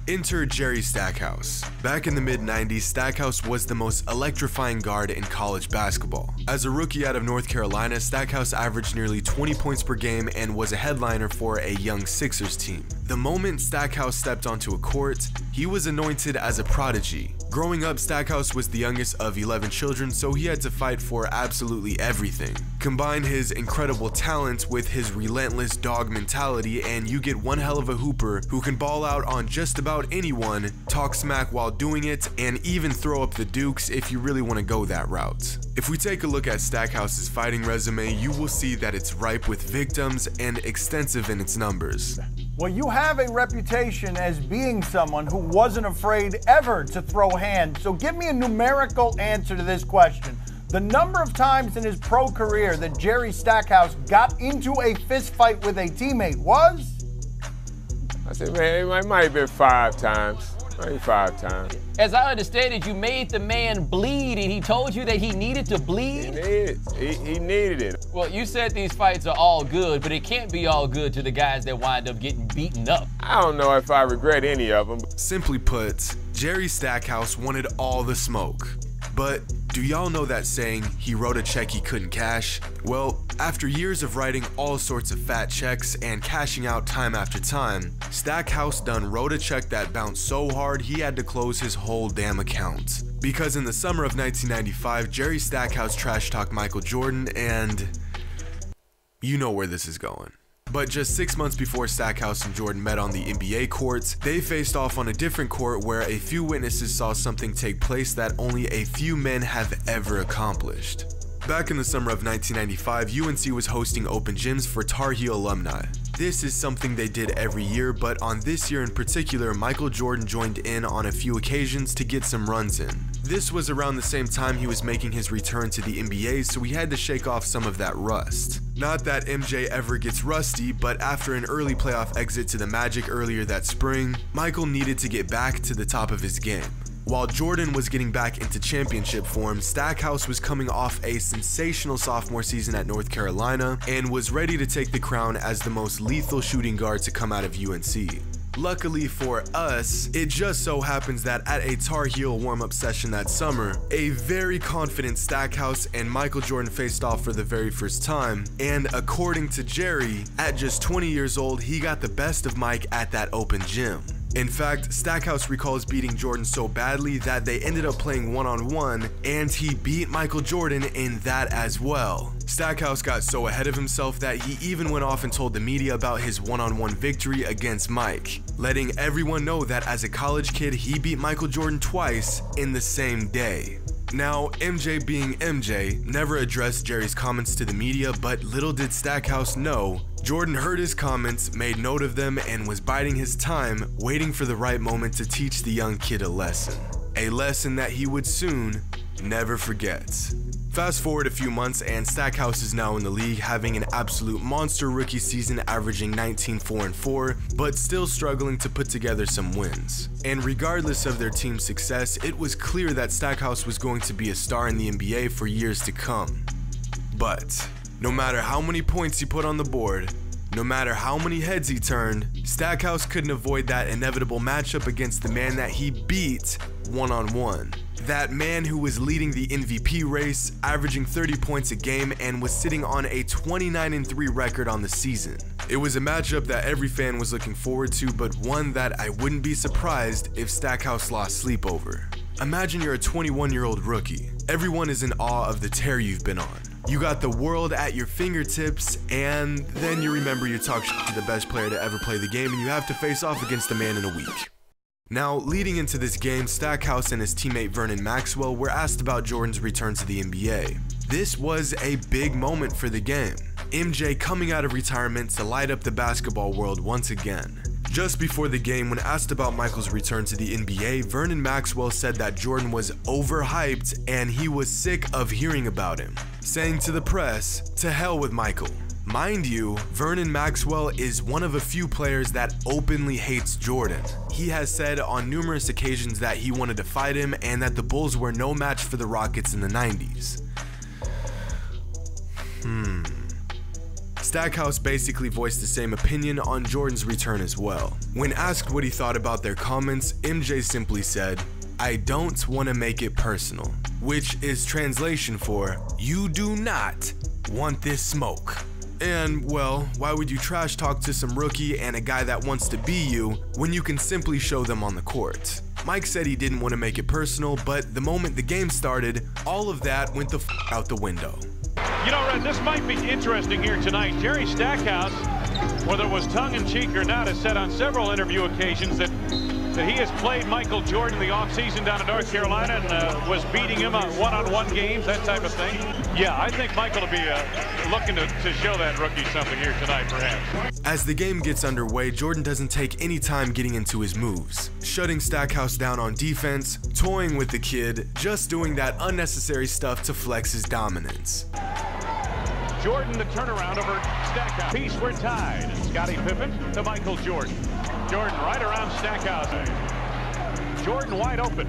Enter Jerry Stackhouse. Back in the mid-90s, Stackhouse was the most electrifying guard in college basketball. As a rookie out of North Carolina, Stackhouse averaged nearly 20 points per game and was a headliner for a young Sixers team. The moment Stackhouse stepped onto a court, he was anointed as a prodigy. Growing up, Stackhouse was the youngest of 11 children, so he had to fight for absolutely everything. Combine his incredible talent with his relentless dog mentality, and you get one hell of a hooper who can ball out on just about anyone, talk smack while doing it, and even throw up the dukes if you really want to go that route. If we take a look at Stackhouse's fighting resume, you will see that it's ripe with victims and extensive in its numbers. Well, you have a reputation as being someone who wasn't afraid ever to throw hands. So give me a numerical answer to this question. The number of times in his pro career that Jerry Stackhouse got into a fist fight with a teammate was? I said, man, it might have been 5 times. Maybe 5 times. As I understand it, you made the man bleed, and he told you that he needed to bleed? He needed it. Well, you said these fights are all good, but it can't be all good to the guys that wind up getting beaten up. I don't know if I regret any of them. Simply put, Jerry Stackhouse wanted all the smoke. But do y'all know that saying, he wrote a check he couldn't cash? Well, after years of writing all sorts of fat checks and cashing out time after time, Stackhouse done wrote a check that bounced so hard he had to close his whole damn account. Because in the summer of 1995, Jerry Stackhouse trash-talked Michael Jordan, and you know where this is going. But just 6 months before Stackhouse and Jordan met on the NBA courts, they faced off on a different court where a few witnesses saw something take place that only a few men have ever accomplished. Back in the summer of 1995, UNC was hosting open gyms for Tar Heel alumni. This is something they did every year, but on this year in particular, Michael Jordan joined in on a few occasions to get some runs in. This was around the same time he was making his return to the NBA, so he had to shake off some of that rust. Not that MJ ever gets rusty, but after an early playoff exit to the Magic earlier that spring, Michael needed to get back to the top of his game. While Jordan was getting back into championship form, Stackhouse was coming off a sensational sophomore season at North Carolina and was ready to take the crown as the most lethal shooting guard to come out of UNC. Luckily for us, it just so happens that at a Tar Heel warm-up session that summer, a very confident Stackhouse and Michael Jordan faced off for the very first time, and according to Jerry, at just 20 years old, he got the best of Mike at that open gym. In fact, Stackhouse recalls beating Jordan so badly that they ended up playing one-on-one, and he beat Michael Jordan in that as well. Stackhouse got so ahead of himself that he even went off and told the media about his one-on-one victory against Mike, letting everyone know that as a college kid, he beat Michael Jordan twice in the same day. Now, MJ being MJ, never addressed Jerry's comments to the media, but little did Stackhouse know, Jordan heard his comments, made note of them, and was biding his time, waiting for the right moment to teach the young kid a lesson. A lesson that he would soon never forget. Fast forward a few months and Stackhouse is now in the league, having an absolute monster rookie season, averaging 19-4-4, but still struggling to put together some wins. And regardless of their team's success, it was clear that Stackhouse was going to be a star in the NBA for years to come. But no matter how many points he put on the board, no matter how many heads he turned, Stackhouse couldn't avoid that inevitable matchup against the man that he beat one-on-one. That man who was leading the MVP race, averaging 30 points a game, and was sitting on a 29-3 record on the season. It was a matchup that every fan was looking forward to, but one that I wouldn't be surprised if Stackhouse lost sleep over. Imagine you're a 21-year-old rookie. Everyone is in awe of the tear you've been on. You got the world at your fingertips, and then you remember you talk shit to the best player to ever play the game, and you have to face off against the man in a week. Now, leading into this game, Stackhouse and his teammate Vernon Maxwell were asked about Jordan's return to the NBA. This was a big moment for the game. MJ coming out of retirement to light up the basketball world once again. Just before the game, when asked about Michael's return to the NBA, Vernon Maxwell said that Jordan was overhyped and he was sick of hearing about him, saying to the press, "To hell with Michael." Mind you, Vernon Maxwell is one of a few players that openly hates Jordan. He has said on numerous occasions that he wanted to fight him and that the Bulls were no match for the Rockets in the 90s. Stackhouse basically voiced the same opinion on Jordan's return as well. When asked what he thought about their comments, MJ simply said, "I don't want to make it personal," which is translation for, "You do not want this smoke." And, well, why would you trash talk to some rookie and a guy that wants to be you when you can simply show them on the court? Mike said he didn't want to make it personal, but the moment the game started, all of that went the out the window. You know, Red, this might be interesting here tonight. Jerry Stackhouse, whether it was tongue-in-cheek or not, has said on several interview occasions that he has played Michael Jordan in the offseason down in North Carolina and was beating him on one-on-one games, that type of thing. Yeah, I think Michael will be looking to show that rookie something here tonight, perhaps. As the game gets underway, Jordan doesn't take any time getting into his moves, shutting Stackhouse down on defense, toying with the kid, just doing that unnecessary stuff to flex his dominance. Jordan, the turnaround over Stackhouse. Peace, we're tied. And Scottie Pippen to Michael Jordan. Jordan right around Stackhouse. Jordan wide open.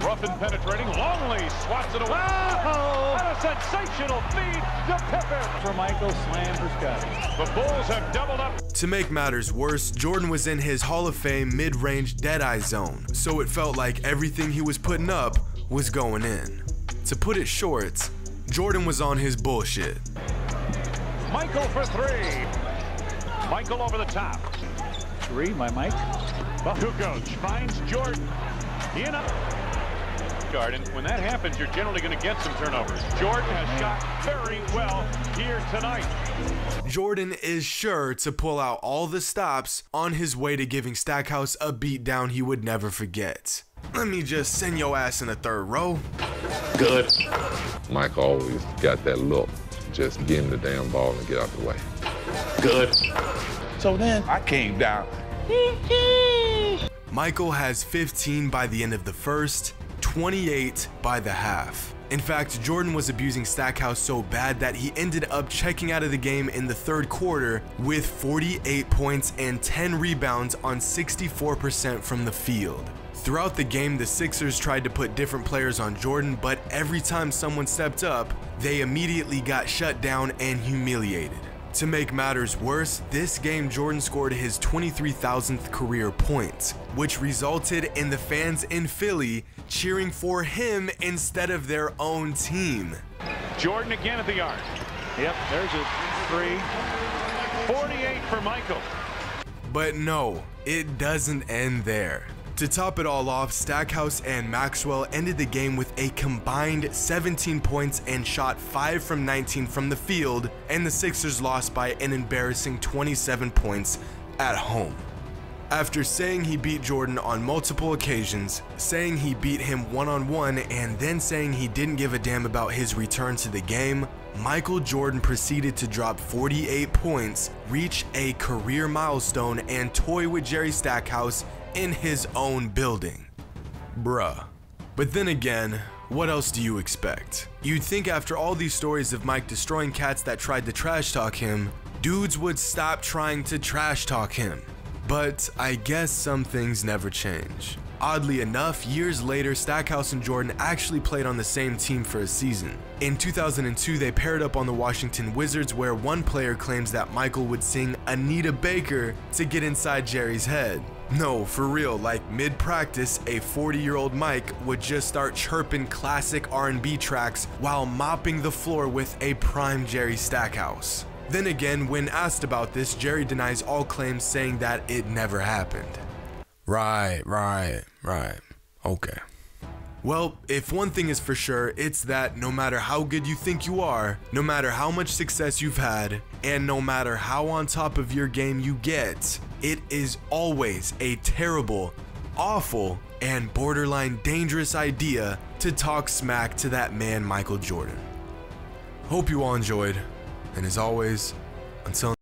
Rough and penetrating. Longley swats it away. Oh, and a sensational feed to Pippen. For Michael, slam for Scottie. The Bulls have doubled up. To make matters worse, Jordan was in his Hall of Fame mid-range dead-eye zone, so it felt like everything he was putting up was going in. To put it short, Jordan was on his bullshit. Michael for three. Michael over the top. Three, my Mike. Kukoc finds Jordan. In up. And when that happens, you're generally going to get some turnovers. Jordan has shot very well here tonight. Jordan is sure to pull out all the stops on his way to giving Stackhouse a beatdown he would never forget. Let me just send your ass in the third row. Good. Mike always got that look. Just give him the damn ball and get out the way. Good. So then I came down. Michael has 15 by the end of the first, 28 by the half. In fact, Jordan was abusing Stackhouse so bad that he ended up checking out of the game in the third quarter with 48 points and 10 rebounds on 64% from the field. Throughout the game, the Sixers tried to put different players on Jordan, but every time someone stepped up, they immediately got shut down and humiliated. To make matters worse, this game Jordan scored his 23,000th career point, which resulted in the fans in Philly cheering for him instead of their own team. Jordan again at the arc. Yep, there's a three. 48 for Michael. But no, it doesn't end there. To top it all off, Stackhouse and Maxwell ended the game with a combined 17 points and shot 5 from 19 from the field, and the Sixers lost by an embarrassing 27 points at home. After saying he beat Jordan on multiple occasions, saying he beat him one-on-one, and then saying he didn't give a damn about his return to the game, Michael Jordan proceeded to drop 48 points, reach a career milestone, and toy with Jerry Stackhouse in his own building. Bruh. But then again, what else do you expect? You'd think after all these stories of Mike destroying cats that tried to trash talk him, dudes would stop trying to trash talk him. But I guess some things never change. Oddly enough, years later, Stackhouse and Jordan actually played on the same team for a season. In 2002, they paired up on the Washington Wizards, where one player claims that Michael would sing Anita Baker to get inside Jerry's head. No, for real, like mid-practice, a 40-year-old Mike would just start chirping classic R&B tracks while mopping the floor with a prime Jerry Stackhouse. Then again, when asked about this, Jerry denies all claims, saying that it never happened. Right. Okay. Well, if one thing is for sure, it's that no matter how good you think you are, no matter how much success you've had, and no matter how on top of your game you get, it is always a terrible, awful, and borderline dangerous idea to talk smack to that man Michael Jordan. Hope you all enjoyed, and as always, until